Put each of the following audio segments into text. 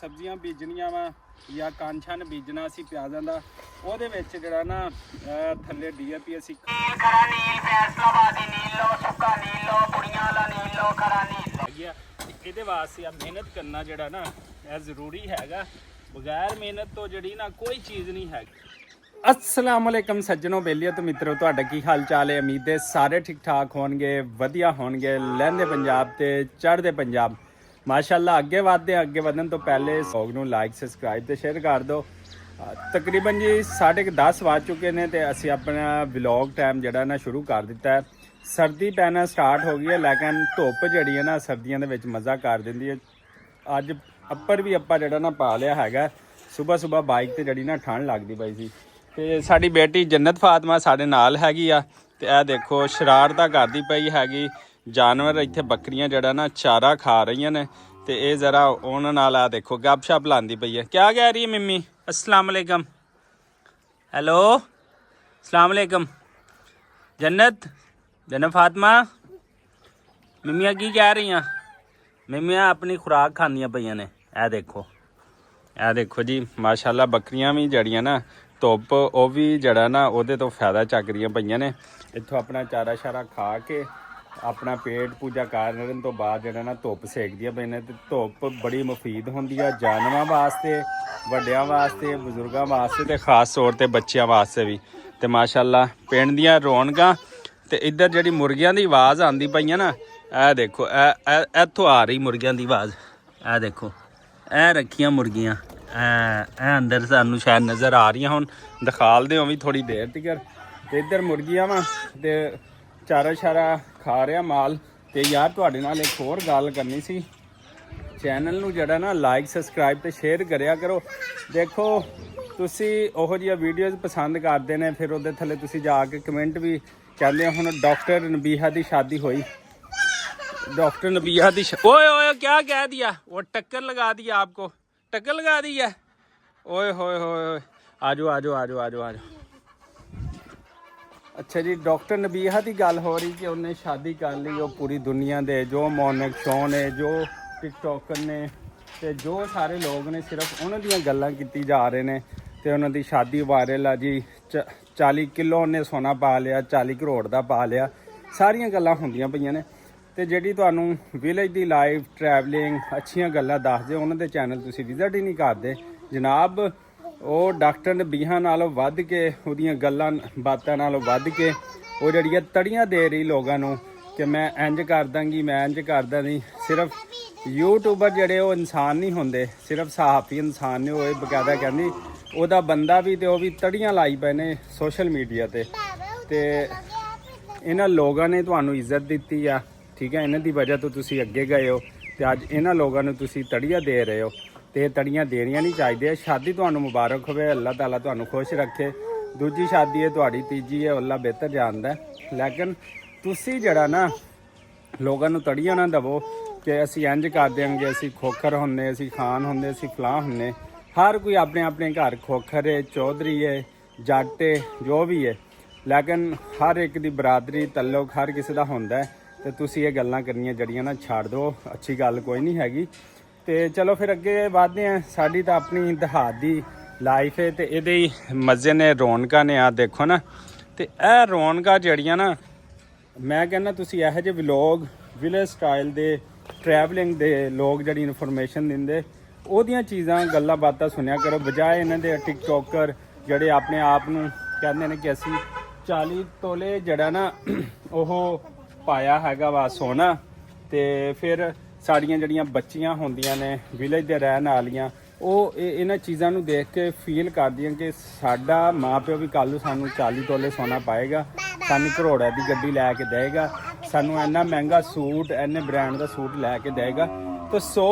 ਸਬਜ਼ੀਆਂ ਬੀਜਣੀਆਂ ਵਾ ਜਾਂ ਕਾਂਛਾਂ ਬੀਜਣਾ ਸੀ ਪਿਆਜ਼ਾਂ ਦਾ ਉਹਦੇ ਵਿੱਚ ਜਿਹੜਾ ਨਾ ਥੱਲੇ ਡੀਏਪੀ ਅਸੀਂ ਖਰਾ ਨੀਲ ਫੈਸਲਾਬਾਦੀ ਨੀਲ ਲੋ ਸੁੱਕਾ ਨੀਲ ਲੋ ਕੁੜੀਆਂ ਵਾਲਾ ਨੀਲ ਲੋ ਖਰਾ ਨੀਲ ਗਿਆ। ਇਹਦੇ ਵਾਸਤੇ ਆ ਮਿਹਨਤ ਕਰਨਾ ਜਿਹੜਾ ਨਾ ਇਹ ਜ਼ਰੂਰੀ ਹੈਗਾ। ਬਗੈਰ ਮਿਹਨਤ ਤੋਂ ਜਿਹੜੀ ਨਾ ਕੋਈ ਚੀਜ਼ ਨਹੀਂ ਹੈਗੀ। अस्सलाम वालेकुम सज्जनों बेलियो तो मित्रों ਤੁਹਾਡਾ ਕੀ ਹਾਲ ਚਾਲ ਹੈ। ਉਮੀਦ ਹੈ ਸਾਰੇ ਠੀਕ ਠਾਕ ਹੋਣਗੇ, ਵਧੀਆ ਹੋਣਗੇ। ਲਹਿੰਦੇ ਪੰਜਾਬ ਤੇ ਚੜ੍ਹਦੇ ਪੰਜਾਬ ਮਾਸ਼ਾਅੱਲਾ। ਅੱਗੇ ਵਧਣ ਤੋਂ ਪਹਿਲੇ ਵਲੌਗ ਨੂੰ ਲਾਈਕ ਸਬਸਕ੍ਰਾਈਬ ਤੇ ਸ਼ੇਅਰ ਕਰ ਦਿਓ। ਤਕਰੀਬਨ ਜੀ 10:30 ਵੱਜ ਚੁੱਕੇ ਨੇ ਤੇ ਅਸੀਂ ਆਪਣਾ ਵਲੌਗ ਟਾਈਮ ਜਿਹੜਾ ਨਾ ਸ਼ੁਰੂ ਕਰ ਦਿੱਤਾ ਹੈ। ਸਰਦੀ ਪੈਣਾ ਸਟਾਰਟ ਹੋ ਗਈ ਹੈ, ਲੇਕਿਨ ਧੁੱਪ ਜਿਹੜੀ ਹੈ ਨਾ ਸਰਦੀਆਂ ਦੇ ਵਿੱਚ ਮਜ਼ਾ ਕਰ ਦਿੰਦੀ ਹੈ। ਅੱਜ ਅੱਪਰ ਵੀ ਆਪਾਂ ਜਿਹੜਾ ਨਾ ਪਾ ਲਿਆ ਹੈਗਾ। ਸਵੇਰ ਬਾਈਕ ਤੇ ਜਿਹੜੀ ਨਾ ਠੰਡ ਲੱਗਦੀ ਪਈ ਸੀ ਤੇ ਸਾਡੀ ਬੇਟੀ ਜੰਨਤ ਫਾਤਮਾ ਸਾਡੇ ਨਾਲ ਹੈਗੀ ਆ। ਤੇ ਇਹ ਦੇਖੋ ਸ਼ਰਾਰਤਾਂ ਕਰਦੀ ਪਈ ਹੈਗੀ। ਜਾਨਵਰ ਇੱਥੇ ਬੱਕਰੀਆਂ ਜਿਹੜਾ ਨਾ ਚਾਰਾ ਖਾ ਰਹੀਆਂ ਨੇ ਤੇ ਇਹ ਜ਼ਰਾ ਉਹਨਾਂ ਨਾਲ ਆ ਦੇਖੋ ਗੱਪਸ਼ਪ ਲਾਉਂਦੀ ਪਈ ਹੈ। ਕਿਆ ਕਹਿ ਰਹੀ ਹੈ ਮਿੰਮੀ? अस्सलाम वालेकुम। हेलो अस्सलाम वालेकुम। जन्नत फातिमा मिम्मियाँ की कह रही हैं? मिम्मियाँ अपनी खुराक खांदियां पईयां ने। ਇਹ ਦੇਖੋ ਜੀ ਮਾਸ਼ਾਅੱਲਾ ਬੱਕਰੀਆਂ ਵੀ ਜੜੀਆਂ ਨਾ ਧੁੱਪ ਉਹ ਵੀ ਜੜਾ ਨਾ ਉਹਦੇ ਤੋਂ ਫਾਇਦਾ ਚੱਕ ਰਹੀਆਂ ਪਈਆਂ ਨੇ। ਇੱਥੋਂ ਆਪਣਾ ਚਾਰਾ ਸ਼ਾਰਾ ਖਾ ਕੇ ਆਪਣਾ ਪੇਟ ਪੂਜਾ ਕਰਨ ਤੋਂ ਬਾਅਦ ਜਿਹੜਾ ਨਾ ਧੁੱਪ ਸੇਕਦੀਆਂ ਪਈਆਂ ਨੇ। ਤੇ ਧੁੱਪ ਬੜੀ ਮੁਫੀਦ ਹੁੰਦੀ ਆ ਜਾਨਵਰਾਂ ਵਾਸਤੇ, ਵੱਡਿਆਂ ਵਾਸਤੇ, ਬਜ਼ੁਰਗਾਂ ਵਾਸਤੇ ਤੇ ਖਾਸ ਤੌਰ ਤੇ ਬੱਚਿਆਂ ਵਾਸਤੇ ਵੀ। ਤੇ ਮਾਸ਼ਾਅੱਲਾ ਪਿੰਡ ਦੀਆਂ ਰੌਣਕਾਂ ਤੇ ਇੱਧਰ ਜਿਹੜੀ ਮੁਰਗੀਆਂ ਦੀ ਆਵਾਜ਼ ਆਉਂਦੀ ਪਈਆਂ ਨਾ, ਇਹ ਦੇਖੋ ਇੱਥੋਂ ਆ ਰਹੀ ਮੁਰਗੀਆਂ ਦੀ ਆਵਾਜ਼। ਇਹ ਦੇਖੋ ਇਹ ਰੱਖੀਆਂ ਮੁਰਗੀਆਂ ਇਹ ਅੰਦਰ ਸਾਨੂੰ ਸ਼ਾਇਦ ਨਜ਼ਰ ਆ ਰਹੀਆਂ ਹੁਣ ਦਿਖਾਲਦੇ ਹੋ ਵੀ ਥੋੜੀ ਦੇਰ ਤੱਕ। ਤੇ ਇੱਧਰ ਮੁਰਗੀਆਂ ਵਾ ਤੇ ਚਾਰਾ ਸ਼ਾਰਾ ਖਾ ਰਿਹਾ ਮਾਲ। ਤੇ ਯਾਰ ਤੁਹਾਡੇ ਨਾਲ ਇੱਕ ਹੋਰ ਗੱਲ ਕਰਨੀ ਸੀ। ਚੈਨਲ ਨੂੰ ਜਿਹੜਾ ਨਾ ਲਾਈਕ ਸਬਸਕ੍ਰਾਈਬ ਤੇ ਸ਼ੇਅਰ ਕਰਿਆ ਕਰੋ। ਦੇਖੋ ਤੁਸੀਂ ਉਹੋ ਜਿਹੀਆਂ ਵੀਡੀਓਜ਼ ਪਸੰਦ ਕਰਦੇ ਨੇ, ਫਿਰ ਉਹਦੇ ਥੱਲੇ ਤੁਸੀਂ ਜਾ ਕੇ ਕਮੈਂਟ ਵੀ ਕਹਿੰਦੇ ਹੋ। ਹੁਣ ਡਾਕਟਰ ਨਬੀਹਾ ਦੀ ਸ਼ਾਦੀ ਹੋਈ। डॉक्टर नबिया दी ओए ओए क्या कह दिया? वो टक्कर लगा दिया आपको? टक्कर लगा दी है? ओए होए होए आजो आजो आजो आजो आजो। अच्छा जी डॉक्टर नबिया की गल हो रही कि उन्हें शादी कर ली। वो पूरी दुनिया दे जो मॉर्निंग शो ने, जो टिकटॉकर ने ते जो सारे लोग ने सिर्फ उन्हों दी गल्लां कीती जा रहे ने। ते उन्हों दी शादी वायरल आ जी। 40 किलो उन्हें सोना पा लिया, 40 करोड़ का पा लिया। सारियां गल्लां हुंदियां पईयां ने। ਤੇ ਜਿਹੜੀ ਤੁਹਾਨੂੰ ਵਿਲੇਜ ਦੀ ਲਾਈਫ ਟਰੈਵਲਿੰਗ ਅੱਛੀਆਂ ਗੱਲਾਂ ਦੱਸਦੇ ਉਹਨਾਂ ਦੇ ਚੈਨਲ ਤੁਸੀਂ ਵਿਜ਼ਿਟ ਹੀ ਨਹੀਂ ਕਰਦੇ ਜਨਾਬ। ਉਹ ਡਾਕਟਰ ਨਬੀਹਾ ਨਾਲੋਂ ਵੱਧ ਕੇ ਉਹਦੀਆਂ ਗੱਲਾਂ ਬਾਤਾਂ ਨਾਲੋਂ ਵੱਧ ਕੇ ਉਹ ਜਿਹੜੀਆਂ ਤੜੀਆਂ ਦੇ ਰਹੀ ਲੋਕਾਂ ਨੂੰ ਕਿ ਮੈਂ ਇੰਜ ਕਰ ਦਾਂਗੀ, ਮੈਂ ਇੰਜ ਕਰਦਾ ਨਹੀਂ। ਸਿਰਫ ਯੂਟਿਊਬਰ ਜਿਹੜੇ ਉਹ ਇਨਸਾਨ ਨਹੀਂ ਹੁੰਦੇ, ਸਿਰਫ ਸਹਾਫੀ ਇਨਸਾਨ ਨੇ। ਉਹ ਬਕਾਇਦਾ ਕਹਿੰਦੀ ਉਹਦਾ ਬੰਦਾ ਵੀ ਤੇ ਉਹ ਵੀ ਤੜੀਆਂ ਲਾਈ ਪਏ ਨੇ ਸੋਸ਼ਲ ਮੀਡੀਆ ਤੇ। ਤੇ ਇਹਨਾਂ ਲੋਕਾਂ ਨੇ ਤੁਹਾਨੂੰ ਇੱਜ਼ਤ ਦਿੱਤੀ ਆ, ਠੀਕ ਹੈ। ਇਹਨਾਂ ਦੀ ਵਜ੍ਹਾ ਤੋਂ ਤੁਸੀਂ ਅੱਗੇ ਗਏ ਹੋ ਤੇ ਅੱਜ ਇਹਨਾਂ ਲੋਕਾਂ ਨੂੰ ਤੁਸੀਂ ਤੜੀਆਂ ਦੇ ਰਹੇ ਹੋ ਤੇ ਤੜੀਆਂ ਦੇਣੀਆਂ ਨਹੀਂ ਚਾਹੀਦੀਆਂ। ਸ਼ਾਦੀ ਤੁਹਾਨੂੰ ਮੁਬਾਰਕ ਹੋਵੇ, ਅੱਲਾਹ ਤਾਲਾ ਤੁਹਾਨੂੰ ਖੁਸ਼ ਰੱਖੇ। ਦੂਜੀ ਸ਼ਾਦੀ ਹੈ ਤੁਹਾਡੀ, ਤੀਜੀ ਹੈ, ਅੱਲਾਹ ਬਿਹਤਰ ਜਾਣਦਾ। ਲੇਕਿਨ ਤੁਸੀਂ ਜਿਹੜਾ ਨਾ ਲੋਕਾਂ ਨੂੰ ਤੜੀਆਂ ਨਾ ਦੇਵੋ ਕਿ ਅਸੀਂ ਇੰਜ ਕਰ ਦਿਆਂਗੇ, ਅਸੀਂ ਖੋਖਰ ਹੁੰਦੇ, ਅਸੀਂ ਖਾਨ ਹੁੰਦੇ, ਅਸੀਂ ਫਲਾਹ ਹੁੰਦੇ। ਹਰ ਕੋਈ ਆਪਣੇ ਆਪਣੇ ਘਰ ਖੋਖਰ ਹੈ, ਚੌਧਰੀ ਹੈ, ਜੱਟ ਹੈ, ਜੋ ਵੀ ਹੈ। ਲੇਕਿਨ ਹਰ ਇੱਕ ਦੀ ਬਰਾਦਰੀ ਤਲਕ ਹਰ ਕਿਸੇ ਦਾ ਹੁੰਦਾ। ਤੇ ਤੁਸੀਂ ਇਹ ਗੱਲਾਂ ਕਰਨੀਆਂ ਜਿਹੜੀਆਂ ਨਾ ਛੱਡ ਦਿਓ, ਅੱਛੀ ਗੱਲ ਕੋਈ ਨਹੀਂ ਹੈਗੀ। ਤੇ ਚਲੋ ਫਿਰ ਅੱਗੇ ਵਧਦੇ ਹਾਂ। ਸਾਡੀ ਤਾਂ ਆਪਣੀ ਦਿਹਾਤ ਦੀ ਲਾਈਫ ਹੈ ਤੇ ਇਹਦੇ ਹੀ ਮਜ਼ੇ ਨੇ, ਰੌਣਕਾਂ ਨੇ। ਆ ਦੇਖੋ ਨਾ, ਤੇ ਇਹ ਰੌਣਕਾਂ ਜਿਹੜੀਆਂ ਨਾ ਮੈਂ ਕਹਿੰਦਾ ਤੁਸੀਂ ਇਹੋ ਜਿਹੇ ਵਲੋਗ ਵਿਲੇਜ ਸਟਾਈਲ ਦੇ ਟਰੈਵਲਿੰਗ ਦੇ ਲੋਕ ਜਿਹੜੀ ਇਨਫੋਰਮੇਸ਼ਨ ਦਿੰਦੇ ਉਹਦੀਆਂ ਚੀਜ਼ਾਂ ਗੱਲਾਂ ਬਾਤਾਂ ਸੁਣਿਆ ਕਰੋ, ਬਜਾਏ ਇਹਨਾਂ ਦੇ ਟਿਕਟੋਕਰ ਜਿਹੜੇ ਆਪਣੇ ਆਪ ਨੂੰ ਕਹਿੰਦੇ ਨੇ ਕਿ ਅਸੀਂ 40 ਤੋਲੇ ਜਿਹੜਾ ਨਾ ਉਹ ਪਾਇਆ ਹੈਗਾ ਵਾ ਸੋਨਾ। ਤੇ ਫਿਰ ਸਾਡੀਆਂ ਜਿਹੜੀਆਂ ਬੱਚੀਆਂ ਹੁੰਦੀਆਂ ਨੇ ਵਿਲੇਜ ਦੇ ਰਹਿਣ ਵਾਲੀਆਂ, ਉਹ ਇਹਨਾਂ ਚੀਜ਼ਾਂ ਨੂੰ ਦੇਖ ਕੇ ਫੀਲ ਕਰਦੀਆਂ ਕਿ ਸਾਡਾ ਮਾਂ ਪਿਓ ਵੀ ਕੱਲ੍ਹ ਨੂੰ ਸਾਨੂੰ 40 ਤੋਲੇ ਸੋਨਾ ਪਾਏਗਾ, ਸਾਨੂੰ ਕਰੋੜਾਂ ਦੀ ਗੱਡੀ ਲੈ ਕੇ ਦੇਏਗਾ, ਸਾਨੂੰ ਇੰਨਾ ਮਹਿੰਗਾ ਸੂਟ, ਇੰਨੇ ਬ੍ਰਾਂਡ ਦਾ ਸੂਟ ਲੈ ਕੇ ਦੇਏਗਾ। ਤਾਂ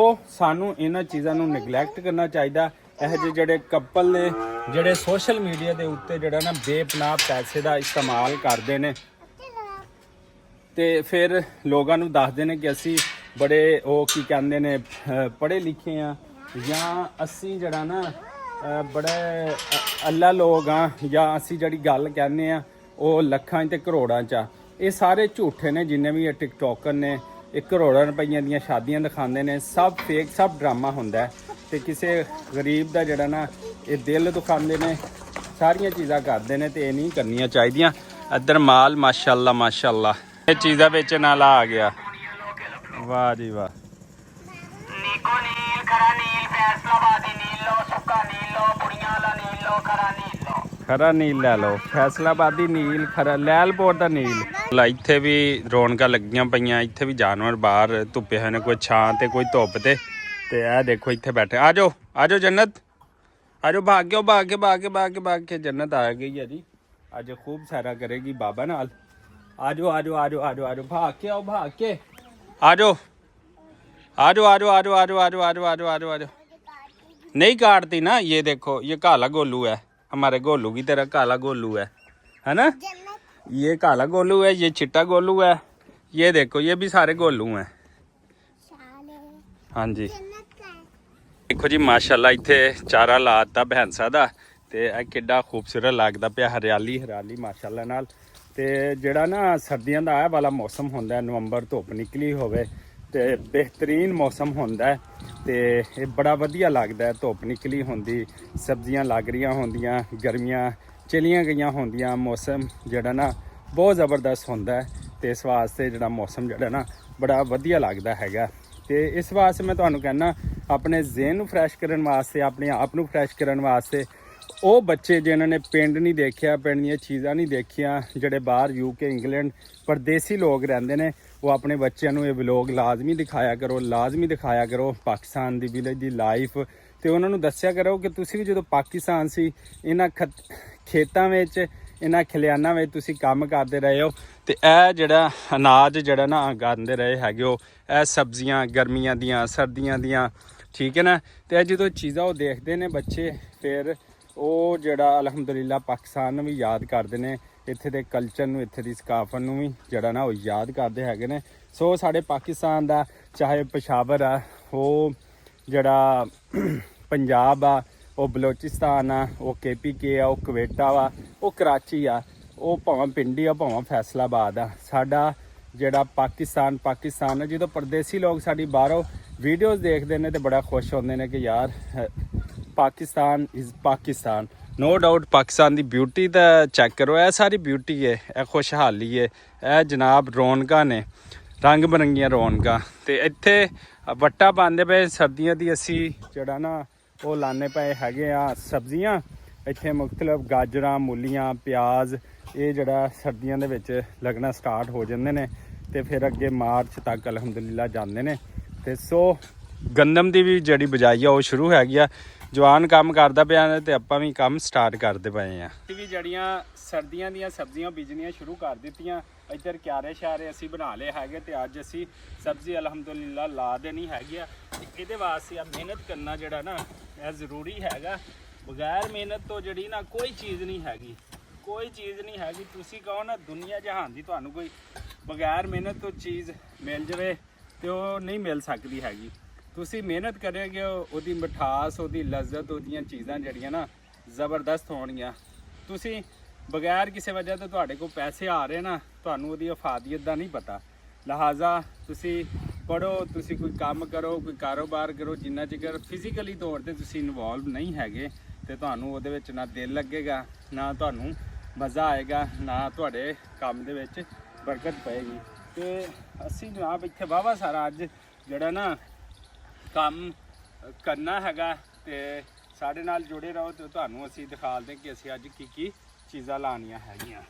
ਸਾਨੂੰ ਇਹਨਾਂ ਚੀਜ਼ਾਂ ਨੂੰ ਨਿਗਲੈਕਟ ਕਰਨਾ ਚਾਹੀਦਾ। ਇਹੋ ਜਿਹੇ ਜਿਹੜੇ ਕਪਲ ਨੇ ਜਿਹੜੇ ਸੋਸ਼ਲ ਮੀਡੀਆ ਦੇ ਉੱਤੇ ਜਿਹੜਾ ਨਾ ਬੇਪਨਾਹ ਪੈਸੇ ਦਾ ਇਸਤੇਮਾਲ ਕਰਦੇ ਨੇ ਤੇ ਫਿਰ ਲੋਕਾਂ ਨੂੰ ਦੱਸਦੇ ਨੇ ਕਿ ਅਸੀਂ ਬੜੇ ਉਹ ਕੀ ਕਹਿੰਦੇ ਨੇ ਪੜ੍ਹੇ ਲਿਖੇ ਆ, ਜਾਂ ਅਸੀਂ ਜਿਹੜਾ ਨਾ ਬੜੇ ਅੱਲਾ ਲੋਕ ਆ, ਜਾਂ ਅਸੀਂ ਜਿਹੜੀ ਗੱਲ ਕਹਿੰਦੇ ਆ ਉਹ ਲੱਖਾਂ 'ਚ ਤੇ ਕਰੋੜਾਂ 'ਚ ਆ। ਇਹ ਸਾਰੇ ਝੂਠੇ ਨੇ ਜਿੰਨੇ ਵੀ ਇਹ ਟਿਕਟੋਕਰ ਨੇ ਇਹ ਕਰੋੜਾਂ ਰੁਪਈਆਂ ਦੀਆਂ ਸ਼ਾਦੀਆਂ ਦਿਖਾਉਂਦੇ ਨੇ। ਸਭ ਫੇਕ, ਸਭ ਡਰਾਮਾ ਹੁੰਦਾ ਹੈ। ਤੇ ਕਿਸੇ ਗਰੀਬ ਦਾ ਜਿਹੜਾ ਨਾ ਇਹ ਦਿਲ ਦੁਖਾਉਂਦੇ ਨੇ, ਸਾਰੀਆਂ ਚੀਜ਼ਾਂ ਕਰਦੇ ਨੇ ਤੇ ਇਹ ਨਹੀਂ ਕਰਨੀਆਂ ਚਾਹੀਦੀਆਂ। ਇੱਧਰ ਮਾਲ ਮਾਸ਼ਾਅੱਲਾ ਮਾਸ਼ਾਅੱਲਾ, ਇਹ ਚੀਜ਼ਾਂ ਵੇਚਣ ਵਾਲਾ ਆ ਗਿਆ। ਵਾਹ ਜੀ ਵਾਹ। ਨੀਕੋ ਨੀਲ ਖਰਾ ਨੀਲ ਫੈਸਲਾਬਾਦੀ ਨੀਲ ਲੋ ਸੁੱਕਾ ਨੀਲ ਲੋ ਬੁੜੀਆਂ ਵਾਲਾ ਨੀਲ ਲੋ ਖਰਾ ਨੀਲ ਲੋ। ਖਰਾ ਨੀਲ ਲੈ ਲਓ, ਫੈਸਲਾਬਾਦੀ ਨੀਲ, ਖਰਾ ਲੈਲਪੁਰ ਦਾ ਨੀਲ। ਇੱਥੇ ਵੀ ਰੌਣਕਾਂ ਲੱਗੀਆਂ ਪਈਆਂ। ਇੱਥੇ ਵੀ ਜਾਨਵਰ ਬਾਹਰ ਧੁੱਪੇ ਹੋਏ ਨੇ, ਕੋਈ ਛਾਂ ਤੇ ਕੋਈ ਧੁੱਪ ਤੇ ਇਹ ਦੇਖੋ ਇੱਥੇ ਬੈਠੇ। ਆ ਜਾਓ ਆ ਜਾਓ ਜੰਨਤ, ਆ ਜਾਓ, ਭਾਗ ਕੇ ਭਾਗ ਕੇ ਜੰਨਤ ਆ ਗਈ ਹੈ ਜੀ। ਅੱਜ ਖੂਬ ਸਾਰਾ ਕਰੇਗੀ ਬਾਬਾ ਨਾਲ। ਆ ਜਾਓ ਆ ਜਾਓ ਆ ਜਾਓ ਆ ਜਾਓ ਆ ਜਾਓ, ਭਾਗ ਕੇ आओ, भाग के आ जाओ आ जाओ आ जाओ आ जाओ आ जाओ आ जाओ आ जाओ आ जाओ आ जाओ आ जाओ। नहीं काटती ना, ये देखो ये काला गोलू है, हमारे गोलू की तरह काला गोलू है ना। ये काला गोलू है, ये चिट्टा गोलू है, ये देखो ये भी सारे गोलू हैं। हाँ जी देखो जी माशाल्लाह इत्थे चारा लाता भैंसा दा ते किड्डा खूबसूरत लगदा पिया, हरियाली हरियाली माशाल्लाह नाल। ਤੇ ਜਿਹੜਾ ਨਾ ਸਰਦੀਆਂ ਦਾ ਇਹ ਵਾਲਾ ਮੌਸਮ ਹੁੰਦਾ, ਨਵੰਬਰ ਧੁੱਪ ਨਿਕਲੀ ਹੋਵੇ ਤੇ ਬਿਹਤਰੀਨ ਮੌਸਮ ਹੁੰਦਾ ਤੇ ਇਹ ਬੜਾ ਵਧੀਆ ਲੱਗਦਾ। ਧੁੱਪ ਨਿਕਲੀ ਹੁੰਦੀ, ਸਬਜ਼ੀਆਂ ਲੱਗ ਰਹੀਆਂ ਹੁੰਦੀਆਂ, ਗਰਮੀਆਂ ਚਲੀਆਂ ਗਈਆਂ ਹੁੰਦੀਆਂ, ਮੌਸਮ ਜਿਹੜਾ ਨਾ ਬਹੁਤ ਜ਼ਬਰਦਸਤ ਹੁੰਦਾ ਤੇ ਇਸ ਵਾਸਤੇ ਜਿਹੜਾ ਮੌਸਮ ਜਿਹੜਾ ਨਾ ਬੜਾ ਵਧੀਆ ਲੱਗਦਾ ਹੈਗਾ। ਤੇ ਇਸ ਵਾਸਤੇ ਮੈਂ ਤੁਹਾਨੂੰ ਕਹਿੰਦਾ ਆਪਣੇ ਜ਼ਿਹਨ ਨੂੰ ਫਰੈਸ਼ ਕਰਨ ਵਾਸਤੇ, ਆਪਣੇ ਆਪ ਨੂੰ ਫਰੈਸ਼ ਕਰਨ ਵਾਸਤੇ, ਉਹ ਬੱਚੇ ਜਿਨ੍ਹਾਂ ਨੇ ਪਿੰਡ ਨਹੀਂ ਦੇਖਿਆ, ਪਿੰਡ ਦੀਆਂ ਚੀਜ਼ਾਂ ਨਹੀਂ ਦੇਖੀਆਂ, ਜਿਹੜੇ ਬਾਹਰ UK ਇੰਗਲੈਂਡ ਪਰਦੇਸੀ ਲੋਕ ਰਹਿੰਦੇ ਨੇ, ਉਹ ਆਪਣੇ ਬੱਚਿਆਂ ਨੂੰ ਇਹ ਵਲੋਗ ਲਾਜ਼ਮੀ ਦਿਖਾਇਆ ਕਰੋ, ਲਾਜ਼ਮੀ ਦਿਖਾਇਆ ਕਰੋ ਪਾਕਿਸਤਾਨ ਦੀ ਵਿਲੇਜ ਦੀ ਲਾਈਫ। ਤੇ ਉਹਨਾਂ ਨੂੰ ਦੱਸਿਆ ਕਰੋ ਕਿ ਤੁਸੀਂ ਵੀ ਜਦੋਂ ਪਾਕਿਸਤਾਨ ਸੀ, ਇਹਨਾਂ ਖੇਤਾਂ ਵਿੱਚ, ਇਹਨਾਂ ਖਲਿਆਨਾਂ ਵਿੱਚ ਤੁਸੀਂ ਕੰਮ ਕਰਦੇ ਰਹੇ ਹੋ ਤੇ ਇਹ ਜਿਹੜਾ ਅਨਾਜ ਜਿਹੜਾ ਨਾ ਉਗਾਉਂਦੇ ਰਹੇ ਹੈਗੇ ਹੋ, ਇਹ ਸਬਜ਼ੀਆਂ ਗਰਮੀਆਂ ਦੀਆਂ, ਸਰਦੀਆਂ ਦੀਆਂ, ਠੀਕ ਹੈ ਨਾ। ਤੇ ਇਹ ਜਦੋਂ ਚੀਜ਼ਾਂ ਉਹ ਦੇਖਦੇ ਨੇ ਬੱਚੇ, ਫਿਰ ਉਹ ਜਿਹੜਾ ਅਲਹਮਦੁਲਿਲਾ ਪਾਕਿਸਤਾਨ ਨੂੰ ਵੀ ਯਾਦ ਕਰਦੇ ਨੇ, ਇੱਥੇ ਦੇ ਕਲਚਰ ਨੂੰ, ਇੱਥੇ ਦੀ ਸਕਾਫਤ ਨੂੰ ਵੀ ਜਿਹੜਾ ਨਾ ਉਹ ਯਾਦ ਕਰਦੇ ਹੈਗੇ ਨੇ। ਸੋ ਸਾਡੇ ਪਾਕਿਸਤਾਨ ਦਾ ਚਾਹੇ ਪਸ਼ਾਵਰ ਆ, ਉਹ ਜਿਹੜਾ ਪੰਜਾਬ ਆ, ਉਹ ਬਲੋਚਿਸਤਾਨ ਆ, ਉਹ KPK ਆ, ਉਹ ਕੁਵੇਟਾ ਵਾ, ਉਹ ਕਰਾਚੀ ਆ, ਉਹ ਭਾਵੇਂ ਪਿੰਡੀ ਆ, ਭਾਵੇਂ ਫੈਸਲਾਬਾਦ ਆ, ਸਾਡਾ ਜਿਹੜਾ ਪਾਕਿਸਤਾਨ ਆ। ਜਦੋਂ ਪਰਦੇਸੀ ਲੋਕ ਸਾਡੀ ਬਾਹਰੋਂ ਵੀਡੀਓਜ਼ ਦੇਖਦੇ ਨੇ ਤੇ ਬੜਾ ਖੁਸ਼ ਹੁੰਦੇ ਨੇ ਕਿ ਯਾਰ Pakistan is Pakistan. No doubt Pakistan ਦੀ ਬਿਊਟੀ ਤਾਂ ਚੈੱਕ ਕਰੋ, ਇਹ ਸਾਰੀ ਬਿਊਟੀ ਹੈ, ਇਹ ਖੁਸ਼ਹਾਲੀ ਹੈ, ਇਹ ਜਨਾਬ ਰੌਣਕਾਂ ਨੇ, ਰੰਗ ਬਰੰਗੀਆਂ ਰੌਣਕਾਂ। ਤੇ ਇੱਥੇ ਵੱਟਾ ਪਾਉਂਦੇ ਪਏ ਸਰਦੀਆਂ ਦੀ, ਅਸੀਂ ਜਿਹੜਾ ਨਾ ਉਹ ਲਾਣੇ ਪਏ ਹੈਗੇ ਆ ਸਬਜ਼ੀਆਂ। ਇੱਥੇ ਮੁਖਤਲਿਫ ਗਾਜਰਾਂ, ਮੂਲੀਆਂ, ਪਿਆਜ਼, ਇਹ ਜਿਹੜਾ ਸਰਦੀਆਂ ਦੇ ਵਿੱਚ ਲੱਗਣਾ ਸਟਾਰਟ ਹੋ ਜਾਂਦੇ ਨੇ ਤੇ ਫਿਰ ਅੱਗੇ ਮਾਰਚ ਤੱਕ ਅਲਹਮਦੁਲਿਲਾ ਜਾਂਦੇ ਨੇ। ਤੇ ਸੋ ਗੰਦਮ ਦੀ ਵੀ ਜਿਹੜੀ ਬਿਜਾਈ ਆ ਉਹ ਸ਼ੁਰੂ ਹੈਗੀ ਆ। ਜਵਾਨ ਕੰਮ ਕਰਦਾ ਪਿਆ ਤੇ ਆਪਾਂ ਵੀ ਕੰਮ ਸਟਾਰਟ ਕਰਦੇ ਪਏ ਆ। ਵੀ ਜਿਹੜੀਆਂ ਸਰਦੀਆਂ ਦੀਆਂ ਸਬਜ਼ੀਆਂ ਬੀਜਣੀਆਂ ਸ਼ੁਰੂ ਕਰ ਦਿੱਤੀਆਂ। ਇੱਧਰ ਕਿਆਰੇ ਸ਼ਾਰੇ ਅਸੀਂ ਬਣਾ ਲਏ ਹੈਗੇ ਤੇ ਅੱਜ ਅਸੀਂ ਸਬਜ਼ੀ ਅਲਹਮਦੁਲਿਲਾ ਲਾ ਦੇਣੀ ਹੈਗੀ ਆ। ਇਹਦੇ ਵਾਸਤੇ ਆ ਮਿਹਨਤ ਕਰਨਾ ਜਿਹੜਾ ਨਾ ਇਹ ਜ਼ਰੂਰੀ ਹੈਗਾ। ਬਗੈਰ ਮਿਹਨਤ ਤੋਂ ਜਿਹੜੀ ਨਾ ਕੋਈ ਚੀਜ਼ ਨਹੀਂ ਹੈਗੀ, ਕੋਈ ਚੀਜ਼ ਨਹੀਂ ਹੈਗੀ। ਤੁਸੀਂ ਕਹੋ ਨਾ ਦੁਨੀਆ ਜਹਾਨ ਦੀ ਤੁਹਾਨੂੰ ਕੋਈ ਬਗੈਰ ਮਿਹਨਤ ਤੋਂ ਚੀਜ਼ ਮਿਲ ਜਾਵੇ ਤੇ ਉਹ ਨਹੀਂ ਮਿਲ ਸਕਦੀ ਹੈਗੀ। ਤੁਸੀਂ ਮਿਹਨਤ ਕਰੋਗੇ, ਉਹਦੀ ਮਿਠਾਸ, ਉਹਦੀ ਲਜ਼ਤ, ਉਹਦੀਆਂ ਚੀਜ਼ਾਂ ਜਿਹੜੀਆਂ ਨਾ ਜ਼ਬਰਦਸਤ ਹੋਣਗੀਆਂ। ਤੁਸੀਂ ਬਗੈਰ ਕਿਸੇ ਵਜ੍ਹਾ ਤੋਂ ਤੁਹਾਡੇ ਕੋਲ ਪੈਸੇ ਆ ਰਹੇ ਨਾ, ਤੁਹਾਨੂੰ ਉਹਦੀ ਅਫਾਦੀਅਤ ਦਾ ਨਹੀਂ ਪਤਾ। ਲਿਹਾਜ਼ਾ ਤੁਸੀਂ ਪੜ੍ਹੋ, ਤੁਸੀਂ ਕੋਈ ਕੰਮ ਕਰੋ, ਕੋਈ ਕਾਰੋਬਾਰ ਕਰੋ, ਜਿੰਨਾ ਚਿਰ ਫਿਜ਼ੀਕਲੀ ਤੌਰ ਤੇ ਤੁਸੀਂ ਇਨਵੋਲਵ ਨਹੀਂ ਹੈਗੇ ਤੇ ਤੁਹਾਨੂੰ ਉਹਦੇ ਵਿੱਚ ਨਾ ਦਿਲ ਲੱਗੇਗਾ, ਨਾ ਤੁਹਾਨੂੰ ਮਜ਼ਾ ਆਏਗਾ, ਨਾ ਤੁਹਾਡੇ ਕੰਮ ਦੇ ਵਿੱਚ ਬਰਕਤ ਪਏਗੀ। ਤੇ ਅਸੀਂ ਜਨਾਬ ਇੱਥੇ ਵਾਹਵਾ ਸਾਰਾ ਅੱਜ ਜਿਹੜਾ ਨਾ ਕੰਮ ਕਰਨਾ ਹੈਗਾ ਤੇ ਸਾਡੇ ਨਾਲ ਜੁੜੇ ਰਹੋ ਤੇ ਤੁਹਾਨੂੰ ਅਸੀਂ ਦਿਖਾਲਦੇ ਕਿ ਅਸੀਂ ਅੱਜ ਕੀ ਕੀ ਚੀਜ਼ਾਂ ਲਾਉਣੀਆਂ ਹੈਗੀਆਂ।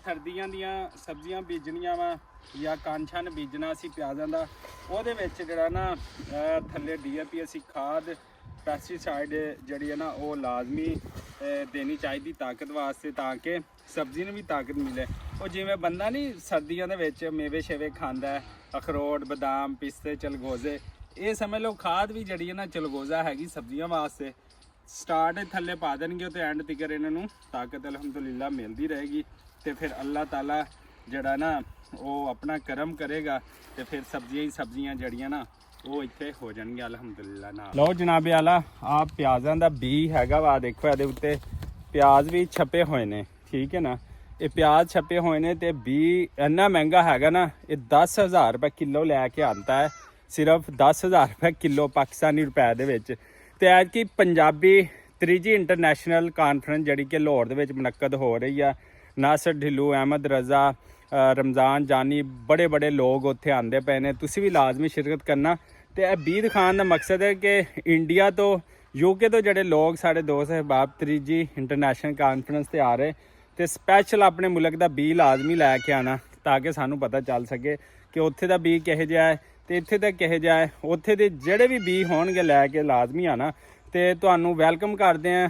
ਸਰਦੀਆਂ ਦੀਆਂ ਸਬਜ਼ੀਆਂ ਬੀਜਣੀਆਂ ਵਾ ਜਾਂ ਕਾਂਛਨ ਬੀਜਣਾ ਅਸੀਂ ਪਿਆਜ਼ਾਂ ਦਾ, ਉਹਦੇ ਵਿੱਚ ਜਿਹੜਾ ਨਾ ਥੱਲੇ DAP ਅਸੀਂ ਖਾਦ, ਪੈਸਟੀਸਾਈਡ ਜਿਹੜੀ ਹੈ ਨਾ ਉਹ ਲਾਜ਼ਮੀ ਦੇਣੀ ਚਾਹੀਦੀ ਤਾਕਤ ਵਾਸਤੇ, ਤਾਂ ਕਿ ਸਬਜ਼ੀ ਨੂੰ ਵੀ ਤਾਕਤ ਮਿਲੇ। ਉਹ ਜਿਵੇਂ ਬੰਦਾ ਨਹੀਂ ਸਰਦੀਆਂ ਦੇ ਵਿੱਚ ਮੇਵੇ ਸ਼ੇਵੇ ਖਾਂਦਾ, ਅਖਰੋਟ, ਬਦਾਮ, ਪਿਸਤੇ, ਚਲਗੋਜ਼ੇ, ਇਹ ਸਮਝ ਲਓ ਖਾਦ ਵੀ ਜਿਹੜੀ ਹੈ ਨਾ ਚਲਗੋਜ਼ਾ ਹੈਗੀ ਸਬਜ਼ੀਆਂ ਵਾਸਤੇ। ਸਟਾਰਟ ਥੱਲੇ ਪਾ ਦੇਣਗੇ ਤੇ ਐਂਡ ਤੱਕ ਇਹਨਾਂ ਨੂੰ ਤਾਕਤ ਅਲਹਮਦੁਲਿਲਾ ਮਿਲਦੀ ਰਹੇਗੀ। ਤੇ ਫਿਰ ਅੱਲਾਹ ਤਾਲਾ ਜਿਹੜਾ ਨਾ ਉਹ ਆਪਣਾ ਕਰਮ ਕਰੇਗਾ ਤੇ ਫਿਰ ਸਬਜ਼ੀਆਂ ਜਿਹੜੀਆਂ ਨਾ ਉਹ ਇੱਥੇ ਹੋ ਜਾਣਗੀਆਂ ਅਲਹਮਦੁਲਿਲਾ ਨਾਲ। ਲਓ ਜਨਾਬੇ ਆਲਾ, ਆਹ ਪਿਆਜ਼ਾਂ ਦਾ ਬੀ ਹੈਗਾ ਵਾ, ਦੇਖੋ ਇਹਦੇ ਉੱਤੇ ਪਿਆਜ਼ ਵੀ ਛਪੇ ਹੋਏ ਨੇ, ਠੀਕ ਹੈ ਨਾ। ਇਹ ਪਿਆਜ਼ ਛਪੇ ਹੋਏ ਨੇ ਤੇ ਬੀ ਇੰਨਾ ਮਹਿੰਗਾ ਹੈਗਾ ਨਾ, ਇਹ 10,000 ਰੁਪਏ ਕਿਲੋ ਲੈ ਕੇ ਆਉਂਦਾ ਹੈ, ਸਿਰਫ 10,000 ਰੁਪਏ ਕਿਲੋ ਪਾਕਿਸਤਾਨੀ ਰੁਪਏ ਦੇ ਵਿੱਚ। ਤੇ ਐਤਕੀ ਪੰਜਾਬੀ ਤੀਜੀ ਇੰਟਰਨੈਸ਼ਨਲ ਕਾਨਫਰੰਸ ਜਿਹੜੀ ਕਿ ਲਾਹੌਰ ਦੇ ਵਿੱਚ ਮੁਨੱਕਦ ਹੋ ਰਹੀ ਆ, ਨਾਸਰ ਢਿੱਲੋਂ, ਅਹਿਮਦ ਰਜ਼ਾ, ਰਮਜ਼ਾਨ ਜਾਨੀ, ਬੜੇ ਬੜੇ ਲੋਕ ਉੱਥੇ ਆਉਂਦੇ ਪਏ ਨੇ। ਤੁਸੀਂ ਵੀ ਲਾਜ਼ਮੀ ਸ਼ਿਰਕਤ ਕਰਨਾ। ਤੇ ਇਹ ਬੀ ਦਿਖਾਉਣ ਦਾ ਮਕਸਦ ਹੈ ਕਿ ਇੰਡੀਆ ਤੋਂ, ਯੂਕੇ ਤੋਂ ਜਿਹੜੇ ਲੋਕ ਸਾਡੇ ਦੋਸਤ ਅਹਿਬਾਬ ਤੀਜੀ ਇੰਟਰਨੈਸ਼ਨਲ ਕਾਨਫਰੰਸ ਤੇ ਆ ਰਹੇ, ਤੇ ਸਪੈਸ਼ਲ ਆਪਣੇ ਮੁਲਕ ਦਾ ਬੀ ਲਾਜ਼ਮੀ ਲੈ ਕੇ ਆਣਾ, ਤਾਂ ਕਿ ਸਾਨੂੰ ਪਤਾ ਚੱਲ ਸਕੇ ਕਿ ਉੱਥੇ ਦਾ ਬੀ ਕਿਹੋ ਜਿਹਾ ਹੈ ਤੇ ਇੱਥੇ ਦਾ ਕਿਹੋ ਜਿਹਾ ਹੈ। ਉੱਥੇ ਦੇ ਜਿਹੜੇ ਵੀ ਬੀ ਹੋਣਗੇ ਲੈ ਕੇ ਲਾਜ਼ਮੀ ਆਣਾ। ਤੇ ਤੁਹਾਨੂੰ ਵੈਲਕਮ ਕਰਦੇ ਹਾਂ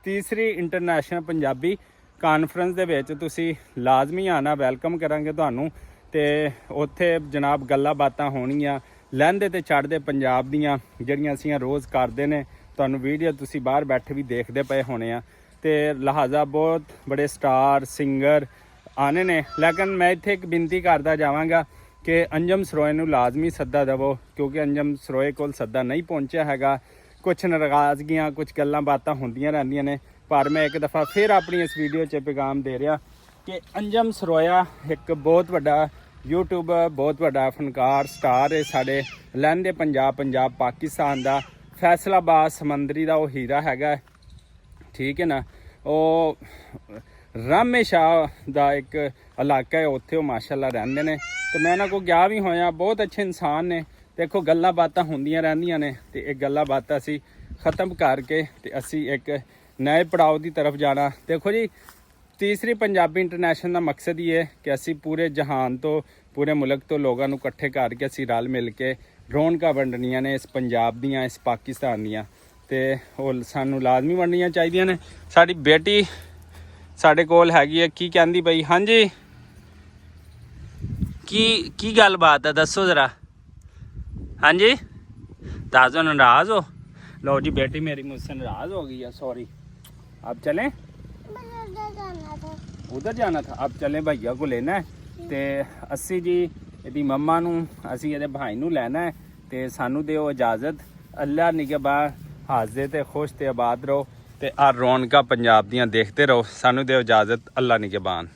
ਤੀਸਰੀ ਇੰਟਰਨੈਸ਼ਨਲ ਪੰਜਾਬੀ ਕਾਨਫਰੰਸ ਦੇ ਵਿੱਚ, ਤੁਸੀਂ ਲਾਜ਼ਮੀ ਆਣਾ, ਵੈਲਕਮ ਕਰਾਂਗੇ ਤੁਹਾਨੂੰ। ਤੇ ਉੱਥੇ ਜਨਾਬ ਗੱਲਾਂ ਬਾਤਾਂ ਹੋਣਗੀਆਂ, ਲਹਿੰਦੇ ਤੇ ਚੜ੍ਹਦੇ ਪੰਜਾਬ ਦੀਆਂ, ਜਿਹੜੀਆਂ ਅਸੀਂ ਰੋਜ਼ ਕਰਦੇ ਨੇ। ਤੁਹਾਨੂੰ ਵੀਡੀਓ ਤੁਸੀਂ ਬਾਹਰ ਬੈਠੇ ਵੀ ਦੇਖਦੇ ਪਏ ਹੋਣੇ ਆ। ਤੇ ਲਿਹਾਜ਼ਾ ਬਹੁਤ ਬੜੇ ਸਟਾਰ ਸਿੰਗਰ ਆਣੇ ਨੇ। ਲੇਕਿਨ ਮੈਂ ਇੱਥੇ ਇੱਕ ਬੇਨਤੀ ਕਰਦਾ ਜਾਵਾਂਗਾ ਕਿ ਅੰਜਮ ਸਰੋਏ ਨੂੰ ਲਾਜ਼ਮੀ ਸੱਦਾ ਦੇਵੋ, ਕਿਉਂਕਿ ਅੰਜਮ ਸਰੋਏ ਕੋਲ ਸੱਦਾ ਨਹੀਂ ਪਹੁੰਚਿਆ ਹੈਗਾ। ਕੁਛ ਨਾਰਾਜ਼ਗੀਆਂ, ਕੁਛ ਗੱਲਾਂ ਬਾਤਾਂ ਹੁੰਦੀਆਂ ਰਹਿੰਦੀਆਂ ਨੇ, ਪਰ ਮੈਂ ਇੱਕ ਦਫਾ ਫਿਰ ਆਪਣੀ ਇਸ ਵੀਡੀਓ 'ਚ ਪੈਗਾਮ ਦੇ ਰਿਹਾ ਕਿ ਅੰਜਮ ਸਰੋਇਆ ਇੱਕ ਬਹੁਤ ਵੱਡਾ ਯੂਟਿਊਬਰ, ਬਹੁਤ ਵੱਡਾ ਫਨਕਾਰ, ਸਟਾਰ ਹੈ ਸਾਡੇ ਲਹਿੰਦੇ ਪੰਜਾਬ ਪਾਕਿਸਤਾਨ ਦਾ। ਫੈਸਲਾਬਾਦ ਸਮੰਦਰੀ ਦਾ ਉਹ ਹੀਰਾ ਹੈਗਾ, ਠੀਕ ਹੈ ਨਾ। ਉਹ ਰਾਮੇ ਸ਼ਾਹ ਦਾ ਇੱਕ ਇਲਾਕਾ ਹੈ, ਉੱਥੇ ਉਹ ਮਾਸ਼ਾਅੱਲਾ ਰਹਿੰਦੇ ਨੇ। ਤੇ ਮੈਂ ਉਹਨਾਂ ਕੋਲ ਗਿਆ ਵੀ ਹੋਇਆ, ਬਹੁਤ ਅੱਛੇ ਇਨਸਾਨ ਨੇ। ਦੇਖੋ ਗੱਲਾਂ ਬਾਤਾਂ ਹੁੰਦੀਆਂ ਰਹਿੰਦੀਆਂ ਨੇ, ਤੇ ਇਹ ਗੱਲਾਂ ਬਾਤਾਂ ਅਸੀਂ ख़त्म ਕਰਕੇ ਤੇ ਅਸੀਂ ਇੱਕ ਨਏ ਪੜਾਅ ਦੀ ਤਰਫ ਜਾਣਾ। ਦੇਖੋ ਜੀ, ਤੀਸਰੀ ਪੰਜਾਬੀ ਇੰਟਰਨੈਸ਼ਨਲ ਦਾ ਮਕਸਦ ਹੀ ਹੈ ਕਿ ਅਸੀਂ ਪੂਰੇ ਜਹਾਨ ਤੋਂ, ਪੂਰੇ ਮੁਲਕ ਤੋਂ ਲੋਕਾਂ ਨੂੰ ਇਕੱਠੇ ਕਰਕੇ ਅਸੀਂ ਰਲ ਮਿਲ ਕੇ ਰੌਣਕਾਂ ਵੰਡਣੀਆਂ ਨੇ ਇਸ ਪੰਜਾਬ ਦੀਆਂ, ਇਸ ਪਾਕਿਸਤਾਨ ਦੀਆਂ। ਤੇ ਉਹ ਸਾਨੂੰ ਲਾਜ਼ਮੀ ਵੰਡਣੀਆਂ ਚਾਹੀਦੀਆਂ ਨੇ। ਸਾਡੀ ਬੇਟੀ ਸਾਡੇ ਕੋਲ ਹੈਗੀ ਹੈ, ਕੀ ਕਹਿੰਦੀ ਬਈ? ਹਾਂਜੀ, ਕੀ ਗੱਲਬਾਤ ਹੈ, ਦੱਸੋ ज़रा। ਹਾਂਜੀ, ਦੱਸ दो, नाराज़ हो? लो जी, बेटी मेरी मुझसे नाराज़ हो गई है, सॉरी। अब चलें? उधर जाना था। अब चलें, भैया को लेना है। ਤੇ ਅਸੀਂ ਜੀ ਇਹਦੀ ਮੰਮਾ ਨੂੰ, ਅਸੀਂ ਇਹਦੇ ਭਾਈ ਨੂੰ ਲੈਣਾ ਹੈ। ਤੇ ਸਾਨੂੰ ਦਿਓ ਇਜਾਜ਼ਤ। ਅੱਲਾ ਨਿਗਹਬਾਨ, ਹਾਜ਼ਰ ਤੇ ਖੁਸ਼ ਤੇ ਆਬਾਦ ਰਹੋ, ਤੇ ਆ ਰੌਣਕਾਂ ਪੰਜਾਬ ਦੀਆਂ ਦੇਖਦੇ ਰਹੋ। ਸਾਨੂੰ ਦਿਓ ਇਜਾਜ਼ਤ। ਅੱਲਾ ਨਿਗਹਬਾਨ।